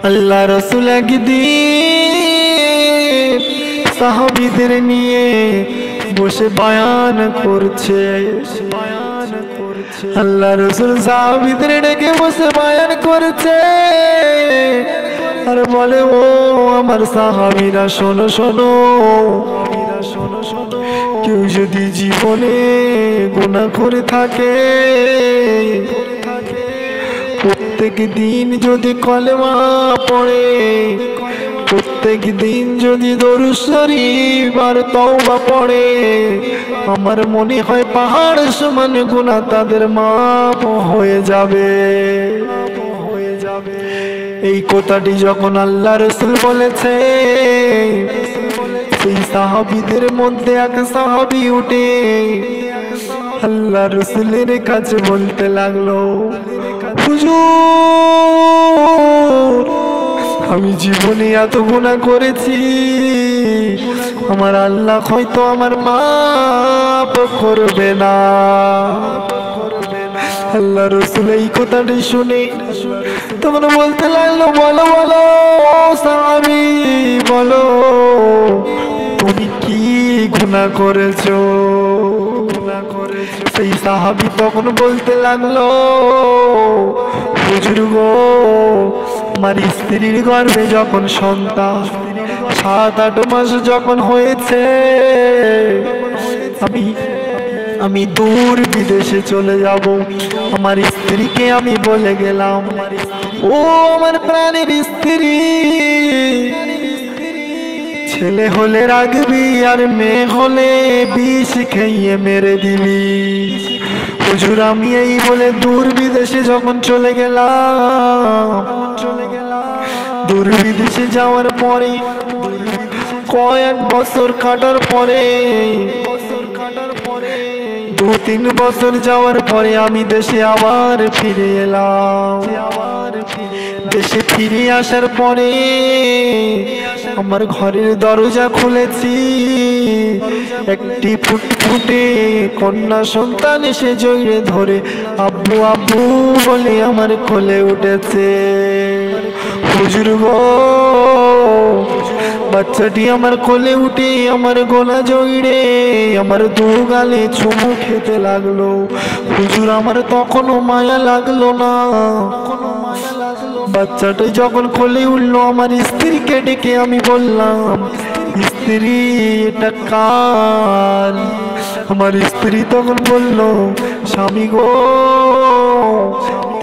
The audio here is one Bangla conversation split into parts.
আল্লাহ রাসূল একদিন সাহাবীদের নিয়ে বসে বয়ান করছে। আল্লাহ রাসূল সাহাবীদের ডেকে বসে বয়ান করছে আর বলে, ও আমার সাহাবীরা শোনো শোনো, কেউ যদি জীবনে গুনাহ করে থাকে, প্রত্যেক দিন যদি কলেমা পড়ে, প্রত্যেক দিন যদি দরুদ শরীফ আর তওবা পড়ে, আমার মনে হয় পাহাড় সমান গুনাহ তাদের মাফ হয়ে যাবে। এই কথাটি যখন আল্লাহ রাসূল বলেছে, সেই সাহাবীদের মধ্যে এক সাহাবী উঠে আল্লাহ রাসূলের কাছে বলতে লাগলো, হুজুর, আমি জীবনে এত গুনাহ করেছি, আমার আল্লাহ হয়তো আমার মাফ করবে না। আল্লাহ রাসূল এই কথাটি শুনে তখন বলতে লাগলো, বলো বলো সাহাবী, বলো তুমি কি গুনাহ করেছো? সেই সাহাবী তখন বলতে লাগলো, হুজুর গো, আমার স্ত্রীর গর্ভে যখন সন্তান 7-8 মাস যখন হয়েছে, আমি দূর বিদেশে চলে যাব। আমার স্ত্রীকে আমি বলে গেলাম, ও আমার প্রাণের স্ত্রী, ছেলে হলে রাখবি আর মেয়ে হলে বিষ খেয়ে মেরে দিবি। হুজুর আমি এই বলে দূর বিদেশে যখন চলে গেলাম, দূর বিদেশে যাওয়ার পরে কয়েক বছর কাটার পরে, 2-3 বছর যাওয়ার পরে আমি দেশে আবার ফিরে এলাম। দেশে ফিরে আসার পরে আমার ঘরের দরজা খুলেছি, একটি ফুটফুটে কন্যা সন্তান এসে জড়িয়ে ধরে আব্বু আব্বু বলে আমার কোলে উঠেছে। হুজুর গো, বাচ্চাটি আমার কোলে উঠে আমার গলা জড়িয়ে আমার 2 গালে চুমু খেতে লাগলো। হুজুর আমার তখনও মায়া লাগলো না। বাচ্চাটা যখন কোলে উঠলো, আমার স্ত্রীকে ডেকে আমি বললাম, স্ত্রী এটা কার? আমার স্ত্রী তখন বলল, স্বামী গো,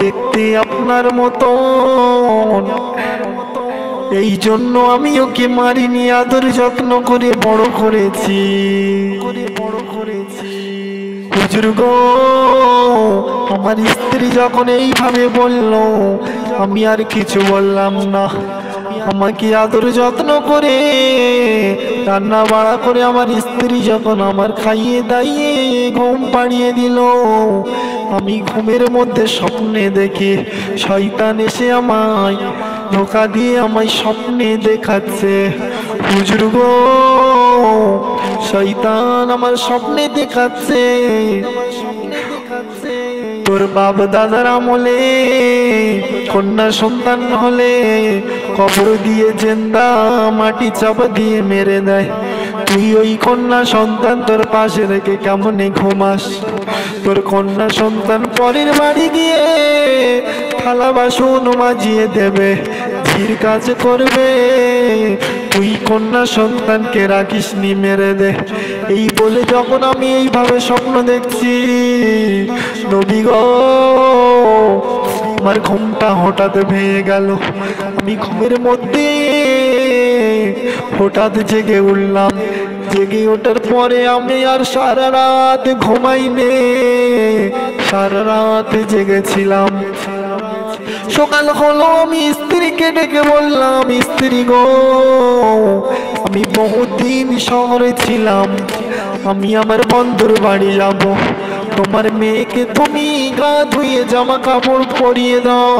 দেখতে আপনার মতন, এই জন্য আমি ওকে মারিনি, আদর যত্ন করে বড় করেছি। হুজুর গো, আমার স্ত্রী যখন এইভাবে বলল, আমি আর কিছু বললাম না। আমাকে আদর যত্ন করে রান্না বাড়া করে আমার স্ত্রী যখন আমার খাইয়ে দাইয়ে ঘুম পাড়িয়ে দিল, আমি ঘুমের মধ্যে স্বপ্নে দেখে শয়তান এসে আমায় ধোঁকা দিয়ে আমায় স্বপ্নে দেখাচ্ছে। হুজুর গো, শয়তান আমার স্বপ্নে দেখাচ্ছে, তোর বাপ দাদার আমলে কন্যা সন্তান হলে কবর দিয়ে জিন্দা মাটি চাপা দিয়ে মেরে দেয়, তুই ওই কন্যা সন্তান তোর পাশে রেখে কেমনে ঘুমাস? তোর কন্যা সন্তান পরের বাড়ি গিয়ে থালা বাসন মাজিয়ে দেবে, ঝির কাজ করবে, তুই কন্যা সন্তানকে রাখিস নি, মেরে দে। এই বলে যখন আমি এইভাবে স্বপ্ন দেখছি, নবী গো, আমার ঘুমটা হঠাৎ ভেঙে গেল। আমি ঘুমের মধ্যে হঠাৎ জেগে উঠলাম। জেগে ওঠার পরে আমি আর সারা রাত ঘুমাইনি, সারা রাত জেগেছিলাম। সকাল হলো, আমি স্ত্রীকে ডেকে বললাম, স্ত্রী গো, আমি বহুদিন শহরে ছিলাম, আমি আমার বন্ধুর বাড়ি যাব, তোমার মেয়েকে তুমি গা ধুয়ে জামা কাপড় পরিয়ে দাও,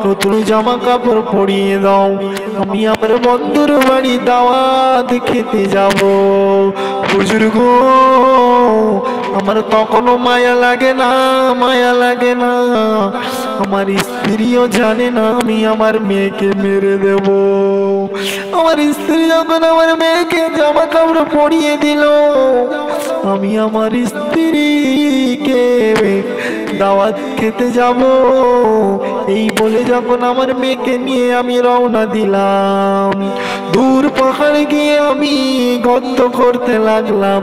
নতুন জামা কাপড় পরিয়ে দাও, আমি আমার বন্ধুর বাড়ি দাওয়াত খেতে যাব। হুজুর গো, আমার তখনও মায়া লাগে না, মায়া লাগে না। আমার স্ত্রীও জানে না আমি আমার মেয়েকে মেরে দেব। আমার স্ত্রী যখন আমার মেয়েকে জামা কাপড় পরিয়ে দিল, আমি আমার স্ত্রীকে দাওয়াত খেতে যাব এই বলে যখন আমার মেয়েকে নিয়ে আমি রওনা দিলাম, দূর পাহাড়ে গিয়ে আমি গর্ত করতে লাগলাম।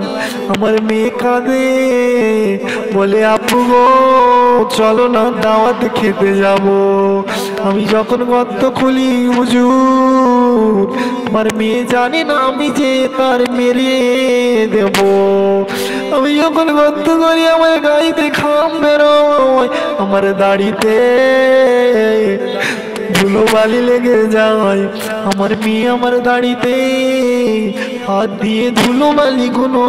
আমার মেয়ে কাঁদে, বলে আপু গো চলো না দাওয়াত খেতে যাব। আমি যখন গর্ত খুলি, হুজুর আমার মেয়ে জানে না আমি যে তার মেরে দেব। আমি যখন গর্ত করি আমার গাড়িতে খাম বেরোয়, আমার দাড়িতে ধুলো বালি লেগে যায়। আমার মেয়ে আমার দাড়িতে হাত দিয়ে ধুলো বালি গুলো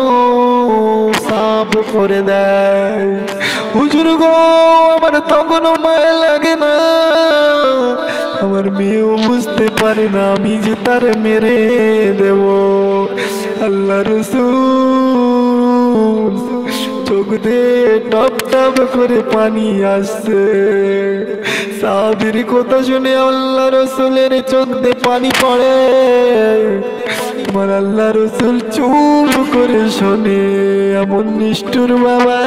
সাফ করে দেয়। হুজুর গো আমার তখনও মায়া লাগে না, আমার মেয়েও বুঝতে পারে না আমি যে তার মেরে দেব। আল্লাহ রাসূল চোখ দিয়ে টপ টপ করে পানি আসছে। সাহাবীর কথা শুনে আল্লাহ রাসূলের চোখ দিয়ে পানি পড়ে। আমার আল্লাহ রাসূল চুপ করে শোনে। এমন নিষ্ঠুর বাবা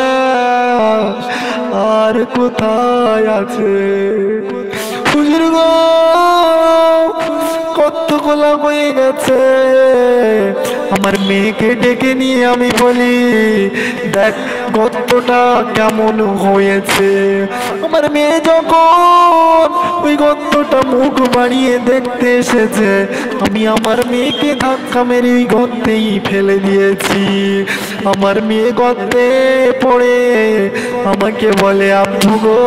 আর কোথায় আছে? হুজুর গো কত গোলা হয়ে গেছে। আমার মেয়েকে ডেকে নিয়ে আমি বলি, দেখ গর্তটা কেমন হয়েছে। আমার মেয়ে যখন ওই গর্তটা মুখ বাড়িয়ে দেখতে এসেছে, আমি আমার মেয়েকে ধাক্কা মেরে ওই গর্তেই ফেলে দিয়েছি। আমার মেয়ে গর্তে পড়ে আমাকে বলে আব্বু গো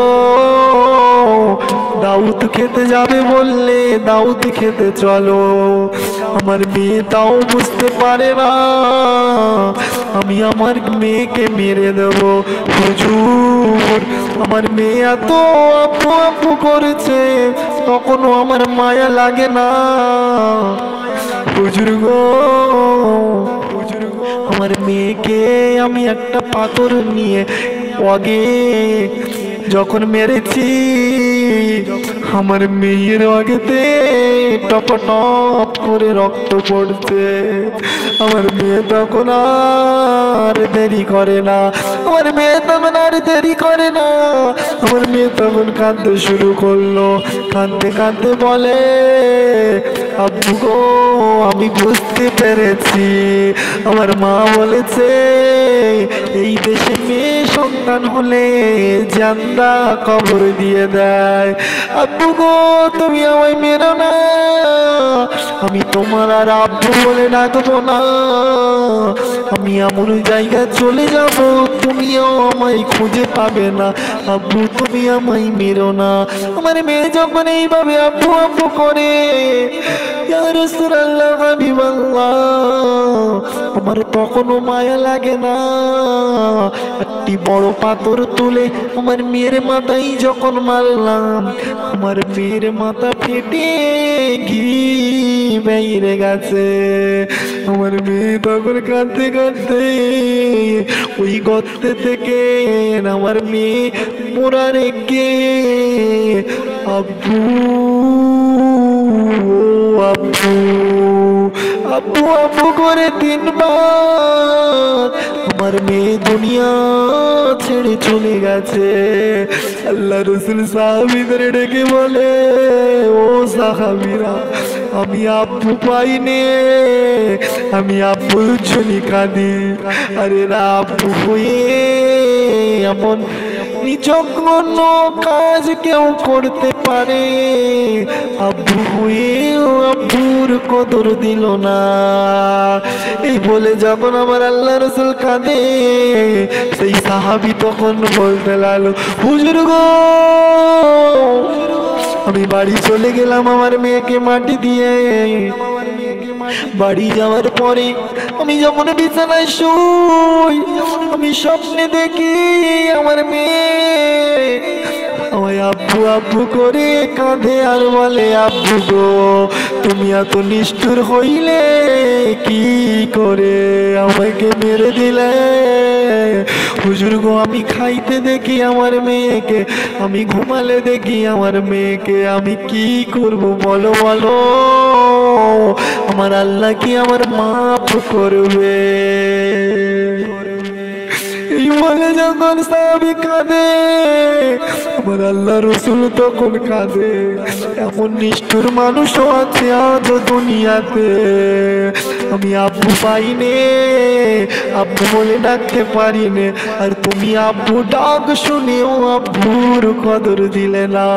দাউদ খেতে যাবে বললে দাউদ খেতে চলো। আমার মেয়ে তাও বুঝতে পারে না আমি আমার মেয়েকে মেরে দেব। হুজুর আমার মেয়ে এত আপু আপু করেছে, তখনও আমার মায়া লাগে না। হুজুর গো আমার মেয়েকে আমি একটা পাথর নিয়ে আগে যখন মেরেছি, আমার মেয়ের আগেতে টপ টপ করে রক্ত পড়ছে। আমার মেয়ে তখন আর দেরি করে না, আমার মেয়ে তখন আর দেরি করে না। আমার মেয়ে তখন কাঁদতে শুরু করলো, কাঁদতে কাঁদতে বলে আব্বু গো আমি বুঝতে পেরেছি। আমার মা বলেছে এই দেশে মেয়ে সন্তান হলে জান্দা কবর দিয়ে দেয়। আব্বু গো তুমি আমায় মেরো না, আমি তোমার আর আব্বু বলে ডাকবো না। আমি এমন জায়গায় চলে যাব তুমিও আমায় খুঁজে পাবে না। আব্বু তুমি আমায় মেরো না। আমার মেয়ে যখন এইভাবে আব্বু আব্বু করে, ইয়া রাসূলুল্লাহ হাবিবাল্লাহ আমার তখনও মায়া লাগে না। একটি বড় পাথর তুলে আমার মেয়ের মাথায় যখন মারলাম, আমার মেয়ের মাথা ফেটে ঘি বেরিয়ে গেছে। আমার মেয়ে তখন কাঁদতে কাঁদতে ওই গর্তে থেকে আমার মেয়ে মোরা রেখে আব্বু আব্বু আব্বু আব্বু করে 3 বার আমার মেয়ে দুনিয়া ছেড়ে চলে গেছে। আল্লাহ রাসূল সাহাবীদের ডেকে বলে, ও সাহাবীরা আমি আব্বু পাইনি, আমি আব্বুর জন্য কাঁদি। আরে না আব্বু হয়ে এমন নিচগ্ন কাজ কেউ করতে পারে? আব্বু হয়েও আব্বুর কদর দিল না। এই বলে যখন আমার আল্লাহ রাসূল কাঁদে, সেই সাহাবী তখন বলতে লাগলো, হুজুর গো আমি বাড়ি চলে গেলাম আমার মেয়েকে মাটি দিয়ে। বাড়ি যাওয়ার পরে আমি যখন বিছানায় শুই, আমি স্বপ্নে দেখি আমার মেয়ে আমায় আব্বু আব্বু আব্বু করে কাঁদে আর বলে আব্বু গো তুমি এত নিষ্ঠুর হইলে কি করে আমাকে মেরে দিলে। হুজুর গো আমি খাইতে দেখি আমার মেয়েকে, আমি ঘুমালে দেখি আমার মেয়েকে, আমি কি করব বলো বলো, আমার আল্লাহ কি আমার মাফ করবে? এই বলে যখন সাহাবী কাঁদে আমার আল্লাহ রসুল তখন কাঁদে। এমন নিষ্ঠুর মানুষও আছে আজ দুনিয়াতে। আমি আব্বু পাইনে, আব্বু বলে ডাকতে পারিনে, আর তুমি আব্বু ডাক শুনেও আব্বুর কদর দিলে না।